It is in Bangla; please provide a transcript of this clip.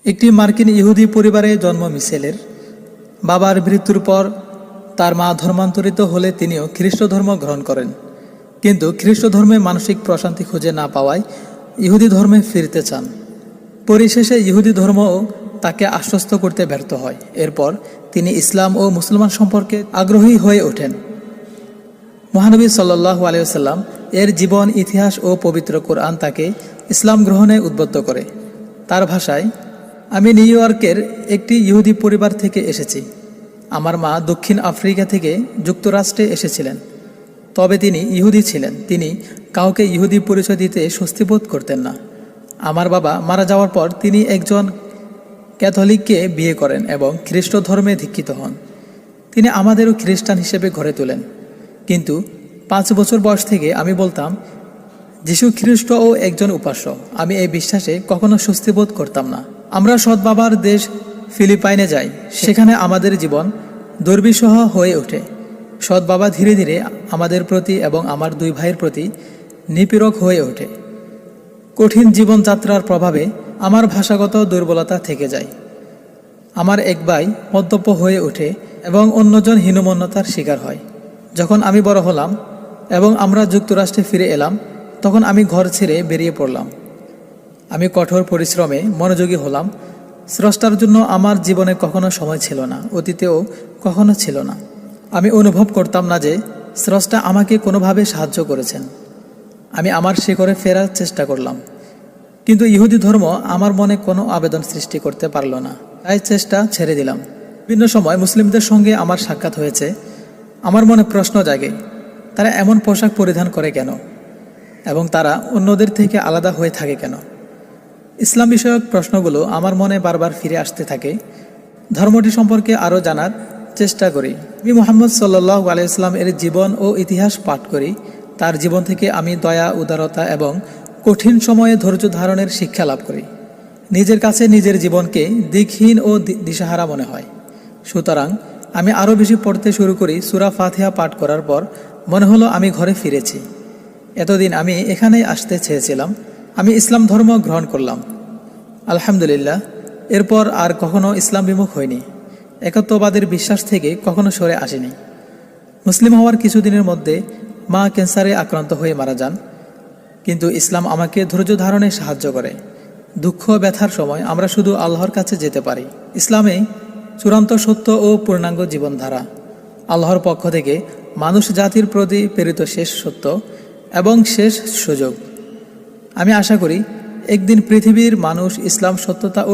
একটি মার্কিন ইহুদি পরিবারে জন্ম মিশেলের। বাবার মৃত্যুর পর তার মা ধর্মান্তরিত হলে তিনিও খ্রিস্ট ধর্ম গ্রহণ করেন, কিন্তু খ্রিস্ট ধর্মে মানসিক প্রশান্তি খুঁজে না পাওয়ায় ইহুদি ধর্মে ফিরতে চান। পরিশেষে ইহুদি ধর্মও তাকে আশ্বস্ত করতে ব্যর্থ হয়। এরপর তিনি ইসলাম ও মুসলমান সম্পর্কে আগ্রহী হয়ে ওঠেন। মহানবী সাল্লাল্লাহু আলাইহি ওয়াসাল্লাম এর জীবন, ইতিহাস ও পবিত্র কোরআন তাকে ইসলাম গ্রহণে উদ্বুদ্ধ করে। তার ভাষায়, আমি নিউ ইয়র্কের একটি ইহুদি পরিবার থেকে এসেছি। আমার মা দক্ষিণ আফ্রিকা থেকে যুক্তরাষ্ট্রে এসেছিলেন, তবে তিনি ইহুদি ছিলেন। তিনি কাউকে ইহুদি পরিচয় দিতে স্বস্তিবোধ করতেন না। আমার বাবা মারা যাওয়ার পর তিনি একজন ক্যাথলিককে বিয়ে করেন এবং খ্রিস্ট ধর্মে দীক্ষিত হন। তিনি আমাদেরও খ্রিস্টান হিসেবে গড়ে তোলেন। কিন্তু 5 বছর বয়স থেকে আমি বলতাম, যিশু খ্রিস্টও একজন উপাস্য। আমি এই বিশ্বাসে কখনো স্বস্তিবোধ করতাম না। আমরা সৎ বাবার দেশ ফিলিপাইনে যাই। সেখানে আমাদের জীবন দুর্বিষহ হয়ে ওঠে। সৎ বাবা ধীরে ধীরে আমাদের প্রতি এবং আমার 2 ভাইয়ের প্রতি নিপীড়ক হয়ে ওঠে। কঠিন জীবনযাত্রার প্রভাবে আমার ভাষাগত দুর্বলতা থেকে যায়। আমার এক ভাই মদ্যপ হয়ে ওঠে এবং অন্যজন হীনমন্যতার শিকার হয়। যখন আমি বড় হলাম এবং আমরা যুক্তরাষ্ট্রে ফিরে এলাম, তখন আমি ঘর ছেড়ে বেরিয়ে পড়লাম। আমি কঠোর পরিশ্রমে মনোযোগী হলাম। স্রষ্টার জন্য আমার জীবনে কখনো সময় ছিল না, অতীতেও কখনো ছিল না। আমি অনুভব করতাম না যে স্রষ্টা আমাকে কোনোভাবে সাহায্য করেছেন। আমি আমার শিকড়ে ফেরার চেষ্টা করলাম, কিন্তু ইহুদি ধর্ম আমার মনে কোনো আবেদন সৃষ্টি করতে পারল না। তাই চেষ্টা ছেড়ে দিলাম। বিভিন্ন সময় মুসলিমদের সঙ্গে আমার সাক্ষাৎ হয়েছে। আমার মনে প্রশ্ন জাগে, তারা এমন পোশাক পরিধান করে কেন এবং তারা অন্যদের থেকে আলাদা হয়ে থাকে কেন? ইসলাম বিষয়ক প্রশ্নগুলো আমার মনে বারবার ফিরে আসতে থাকে। ধর্মটি সম্পর্কে আরও জানার চেষ্টা করি। আমি মুহাম্মদ সাল্লাল্লাহু আলাইহি ওয়াসাল্লাম এর জীবন ও ইতিহাস পাঠ করি। তার জীবন থেকে আমি দয়া, উদারতা এবং কঠিন সময়ে ধৈর্য ধারণের শিক্ষা লাভ করি। নিজের কাছে নিজের জীবনকে দিকহীন ও দিশাহারা মনে হয়। সুতরাং আমি আরও বেশি পড়তে শুরু করি। সূরা ফাতিহা পাঠ করার পর মনে হলো আমি ঘরে ফিরেছি। এতদিন আমি এখানেই আসতে চেয়েছিলাম। আমি ইসলাম ধর্ম গ্রহণ করলাম, আলহামদুলিল্লাহ। এরপর আর কখনো ইসলাম বিমুখ হয়নি। একত্ববাদের বিশ্বাস থেকে কখনো সরে আসেনি। মুসলিম হওয়ার কিছুদিনের মধ্যে মা ক্যান্সারে আক্রান্ত হয়ে মারা যান, কিন্তু ইসলাম আমাকে ধৈর্য ধারণে সাহায্য করে। দুঃখ ব্যথার সময় আমরা শুধু আল্লাহর কাছে যেতে পারি। ইসলামে চূড়ান্ত সত্য ও পূর্ণাঙ্গ জীবনধারা, আল্লাহর পক্ষ থেকে মানুষ জাতির প্রতি প্রেরিত শেষ সত্য এবং শেষ সুযোগ। আমি আশা করি একদিন পৃথিবীর মানুষ ইসলাম সত্যতা ও